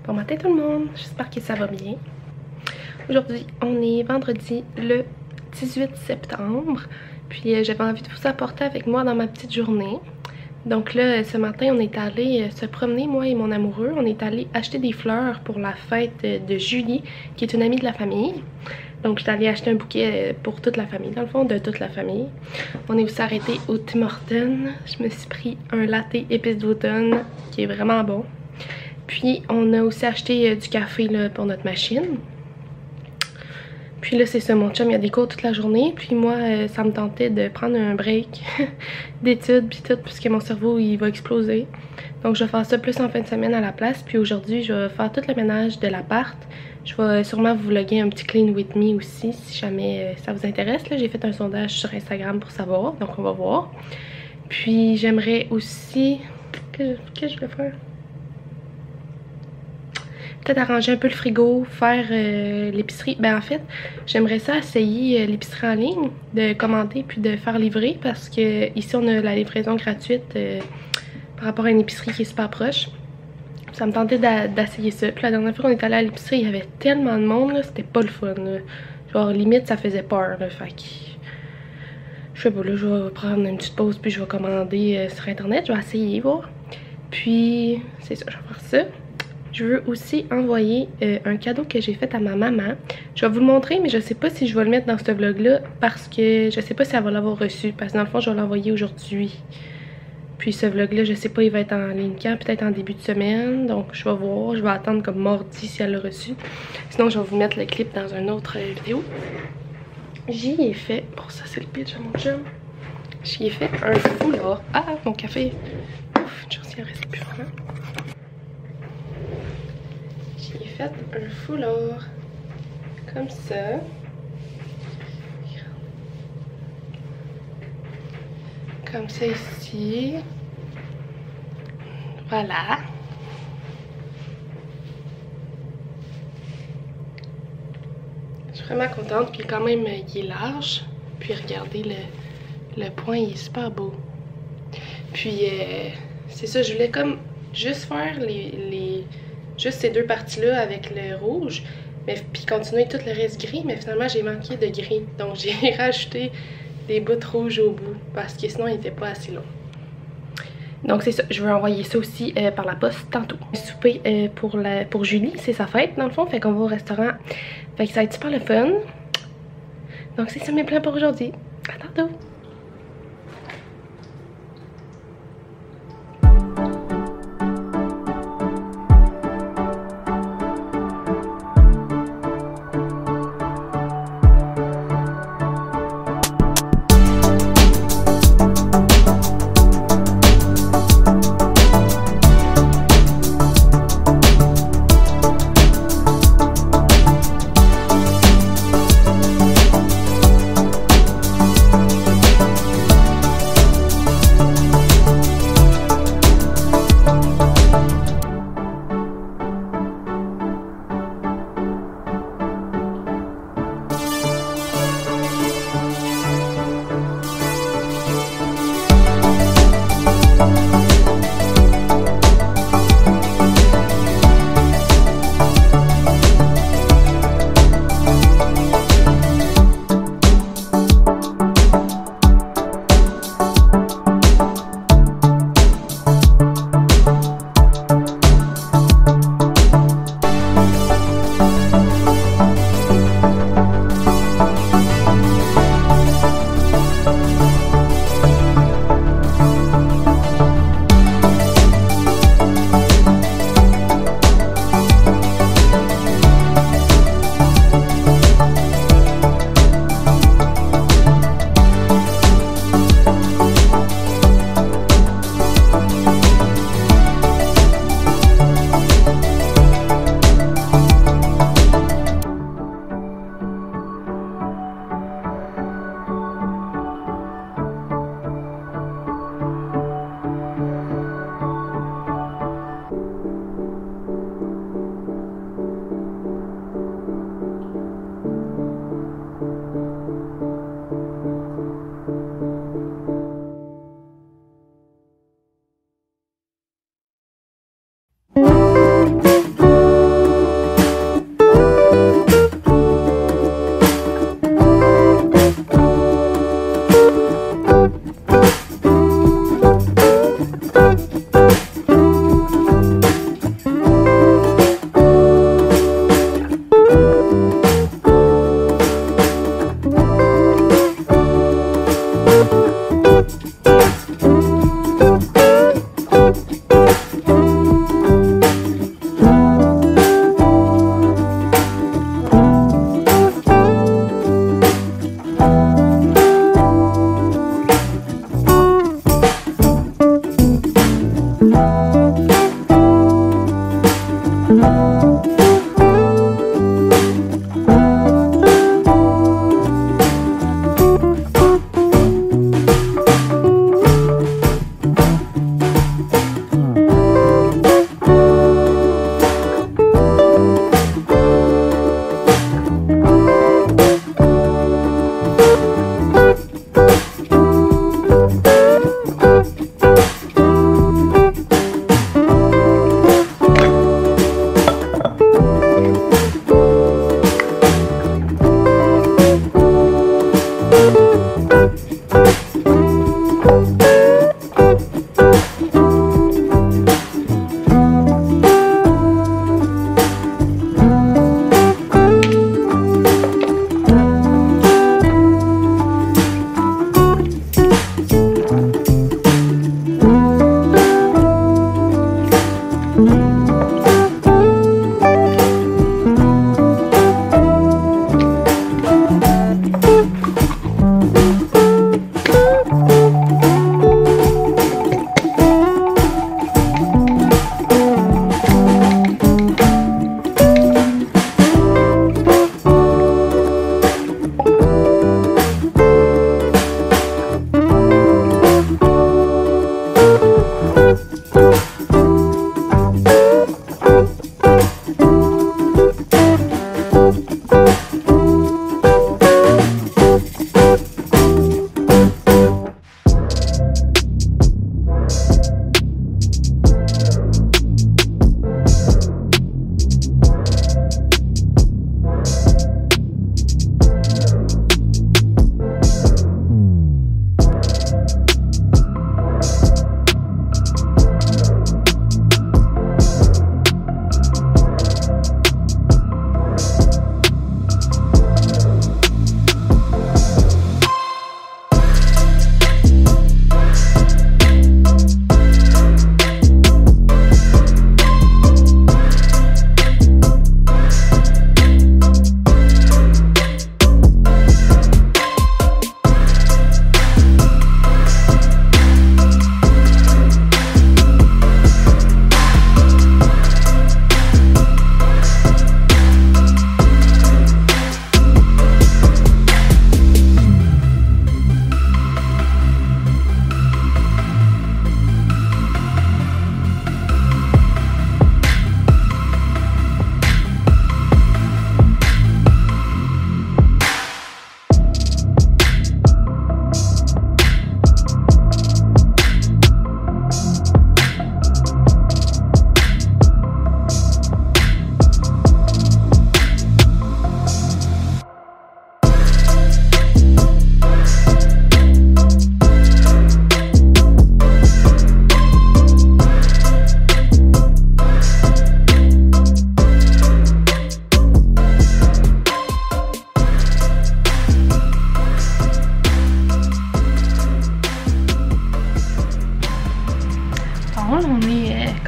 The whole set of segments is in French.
Bon matin tout le monde, j'espère que ça va bien. Aujourd'hui, on est vendredi le 18 septembre. Puis j'avais envie de vous apporter avec moi dans ma petite journée. Donc là, ce matin, on est allé se promener, moi et mon amoureux. On est allé acheter des fleurs pour la fête de Julie, qui est une amie de la famille. Donc je suis allée acheter un bouquet pour toute la famille, dans le fond, de toute la famille. On est aussi arrêté au Tim Hortons. Je me suis pris un latte épices d'automne, qui est vraiment bon. Puis on a aussi acheté du café là, pour notre machine. Puis là c'est ça, mon chum il a des cours toute la journée. Puis moi ça me tentait de prendre un break d'études puis tout, puisque mon cerveau il va exploser. Donc je vais faire ça plus en fin de semaine à la place. Puis aujourd'hui je vais faire tout le ménage de l'appart. Je vais sûrement vous vlogger un petit clean with me aussi si jamais ça vous intéresse. Là j'ai fait un sondage sur Instagram pour savoir, donc on va voir. Puis j'aimerais aussi... Qu'est-ce que je vais faire? Peut-être arranger un peu le frigo, faire l'épicerie. Ben en fait, j'aimerais ça essayer l'épicerie en ligne, de commander puis de faire livrer, parce que ici on a la livraison gratuite par rapport à une épicerie qui est super proche. Ça me tentait d'essayer ça. Puis la dernière fois qu'on est allé à l'épicerie, il y avait tellement de monde là, c'était pas le fun là. Genre limite ça faisait peur là, fait que... Je sais pas là, je vais prendre une petite pause puis je vais commander sur internet, je vais essayer, voir. Puis c'est ça, je vais faire ça. Je veux aussi envoyer un cadeau que j'ai fait à ma maman. Je vais vous le montrer, mais je sais pas si je vais le mettre dans ce vlog-là parce que je sais pas si elle va l'avoir reçu. Parce que dans le fond, je vais l'envoyer aujourd'hui. Puis ce vlog-là, je sais pas, il va être en ligne quand, peut-être en début de semaine. Donc je vais voir, je vais attendre comme mardi si elle l'a reçu. Sinon, je vais vous mettre le clip dans une autre vidéo. J'y ai fait, bon ça c'est le pitch à mon chum. J'y ai fait un foulard. Ah, mon café. Ouf, une chance, il en reste plus vraiment. J'ai fait un foulard comme ça. Comme ça ici. Voilà. Je suis vraiment contente. Puis quand même, il est large. Puis regardez, le point, il est super beau. Puis c'est ça, je voulais comme juste faire juste ces deux parties-là avec le rouge, mais puis continuer tout le reste gris, mais finalement j'ai manqué de gris. Donc j'ai rajouté des bouts rouges au bout, parce que sinon il n'était pas assez long. Donc c'est ça, je vais envoyer ça aussi par la poste tantôt. Souper pour Julie, c'est sa fête dans le fond, fait qu'on va au restaurant. Fait que ça va être super le fun. Donc c'est ça mes plans pour aujourd'hui. À tantôt!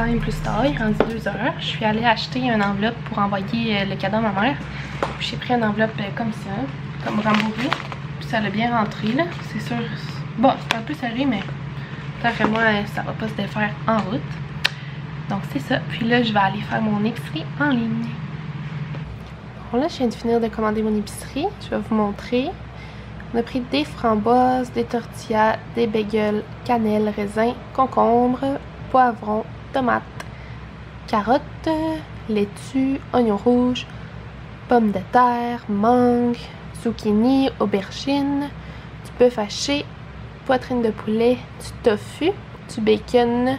quand même plus tard, il est rendu 2 heures. Je suis allée acheter une enveloppe pour envoyer le cadeau à ma mère. J'ai pris une enveloppe comme ça, comme rembourrée. Puis ça l'a bien rentré là, c'est sûr. Bon, c'est un peu serré, mais d'après moi, ça va pas se défaire en route. Donc c'est ça. Puis là, je vais aller faire mon épicerie en ligne. Bon là, je viens de finir de commander mon épicerie. Je vais vous montrer. On a pris des framboises, des tortillas, des bagels, cannelle, raisin, concombre, poivron, tomates, carottes, laitue, oignons rouges, pommes de terre, mangue, zucchini, aubergine, du bœuf haché, poitrine de poulet, du tofu, du bacon,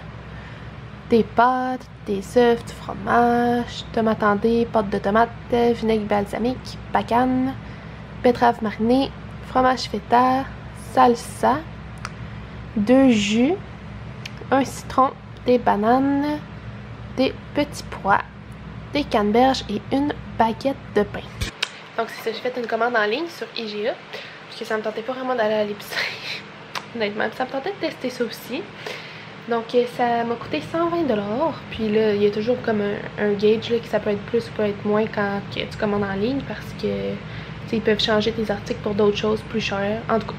des pâtes, des œufs, du fromage, tomate endée, pâte de tomate, vinaigre balsamique, bacon, betterave marinée, fromage feta, salsa, 2 jus, un citron, des bananes, des petits pois, des canneberges et une baguette de pain. Donc c'est ça, j'ai fait une commande en ligne sur IGA parce que ça me tentait pas vraiment d'aller à l'épicerie. Honnêtement, ça me tentait de tester ça aussi. Donc ça m'a coûté 120 $. Puis là, il y a toujours comme un gauge là, que ça peut être plus ou peut être moins quand tu commandes en ligne parce que ils peuvent changer tes articles pour d'autres choses plus chères. En tout cas,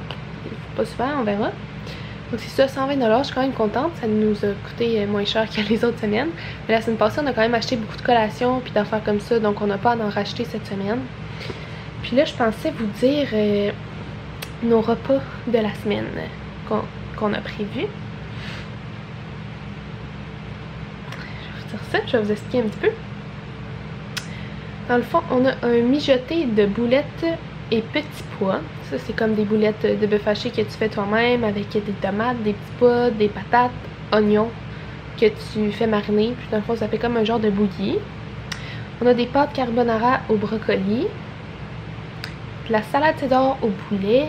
pas souvent, on verra. Donc c'est ça, 120$, je suis quand même contente. Ça nous a coûté moins cher que les autres semaines. Mais la semaine passée, on a quand même acheté beaucoup de collations puis d'affaires comme ça. Donc on n'a pas à en racheter cette semaine. Puis là, je pensais vous dire nos repas de la semaine qu'on a prévus. Je vais vous dire ça, je vais vous expliquer un petit peu. Dans le fond, on a un mijoté de boulettes et petits pois. Ça, c'est comme des boulettes de bœuf haché que tu fais toi-même avec des tomates, des petits pois, des patates, oignons que tu fais mariner. Puis dans le fond, ça fait comme un genre de bouillie. On a des pâtes carbonara au brocoli, de la salade César au poulet,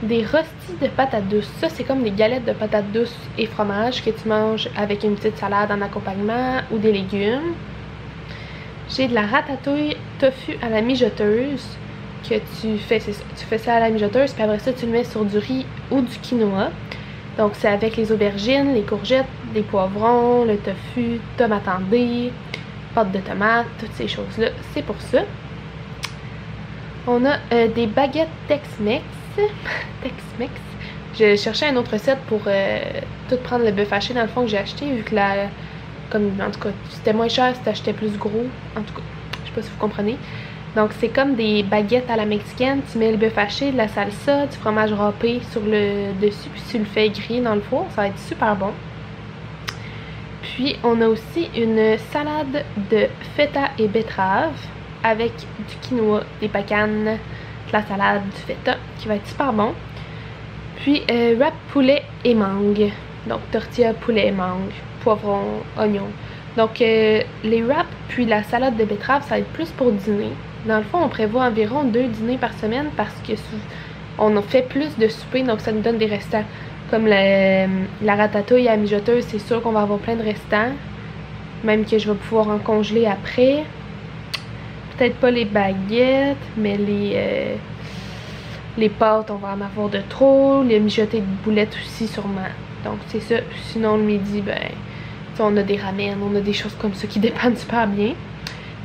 des rostis de patates douces. Ça, c'est comme des galettes de patates douces et fromage que tu manges avec une petite salade en accompagnement ou des légumes. J'ai de la ratatouille tofu à la mijoteuse que tu fais ça à la mijoteuse, puis après ça tu le mets sur du riz ou du quinoa. Donc c'est avec les aubergines, les courgettes, des poivrons, le tofu, tomate en dés, pâte de tomate, toutes ces choses-là, c'est pour ça. On a des baguettes Tex-Mex. Tex-Mex. Je cherchais une autre recette pour tout prendre le bœuf haché dans le fond que j'ai acheté, vu que en tout cas, c'était moins cher si t'achetais plus gros. En tout cas, je sais pas si vous comprenez. Donc c'est comme des baguettes à la mexicaine. Tu mets le bœuf haché, de la salsa, du fromage râpé sur le dessus, puis tu le fais griller dans le four. Ça va être super bon. Puis on a aussi une salade de feta et betterave avec du quinoa, des pacanes, de la salade, du feta qui va être super bon. Puis wrap poulet et mangue. Donc tortilla, poulet et mangue, poivron, oignon. Donc les wraps puis la salade de betterave, ça va être plus pour dîner. Dans le fond, on prévoit environ 2 dîners par semaine parce que on a fait plus de souper, donc ça nous donne des restants. Comme la ratatouille à la mijoteuse, c'est sûr qu'on va avoir plein de restants. Même que je vais pouvoir en congeler après. Peut-être pas les baguettes, mais les pâtes, on va en avoir de trop. Les mijotés de boulettes aussi, sûrement. Donc c'est ça. Sinon, le midi, ben, on a des ramen, on a des choses comme ça qui dépannent super bien.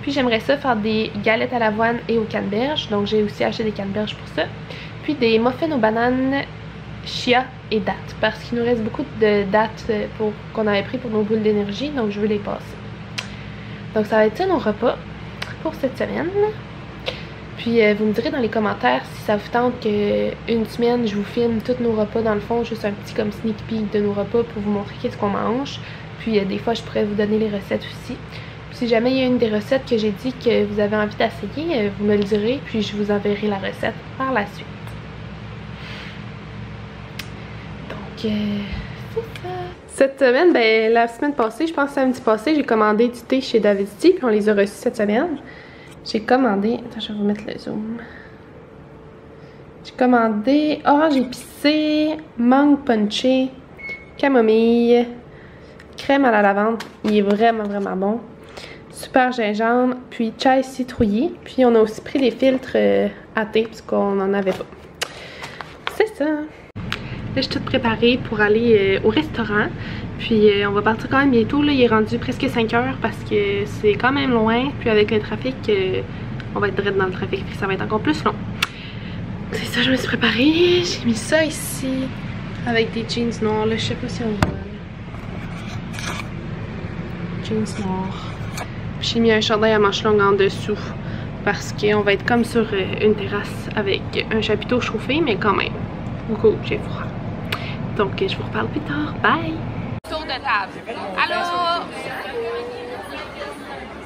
Puis j'aimerais ça faire des galettes à l'avoine et aux canneberges. Donc j'ai aussi acheté des canneberges pour ça. Puis des muffins aux bananes, chia et dattes. Parce qu'il nous reste beaucoup de dattes qu'on avait pris pour nos boules d'énergie. Donc je veux les passer. Donc ça va être ça nos repas pour cette semaine. Puis vous me direz dans les commentaires si ça vous tente qu'une semaine je vous filme tous nos repas dans le fond. Juste un petit comme sneak peek de nos repas pour vous montrer qu'est-ce qu'on mange. Puis des fois je pourrais vous donner les recettes aussi. Si jamais il y a une des recettes que j'ai dit que vous avez envie d'essayer, vous me le direz, puis je vous enverrai la recette par la suite. Donc, c'est ça. Cette semaine, ben la semaine passée, je pense samedi passé, j'ai commandé du thé chez David Tea, puis on les a reçus cette semaine. J'ai commandé, attends, je vais vous mettre le zoom. J'ai commandé orange épicé, mangue punché, camomille, crème à la lavande. Il est vraiment, vraiment bon. Super gingembre, puis chai citrouillé. Puis on a aussi pris des filtres à thé, parce qu'on n'en avait pas. C'est ça. Là, je suis toute préparée pour aller au restaurant. Puis on va partir quand même bientôt. Là, il est rendu presque 5 heures parce que c'est quand même loin. Puis avec le trafic, on va être direct dans le trafic, puis ça va être encore plus long. C'est ça, je me suis préparée. J'ai mis ça ici avec des jeans noirs. Là, je sais pas si on voit. Jeans noirs. J'ai mis un chandail à manches longues en dessous parce qu'on va être comme sur une terrasse avec un chapiteau chauffé, mais quand même. Coucou, j'ai froid. Donc je vous reparle plus tard. Bye! Tour de table. Allô?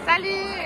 Salut!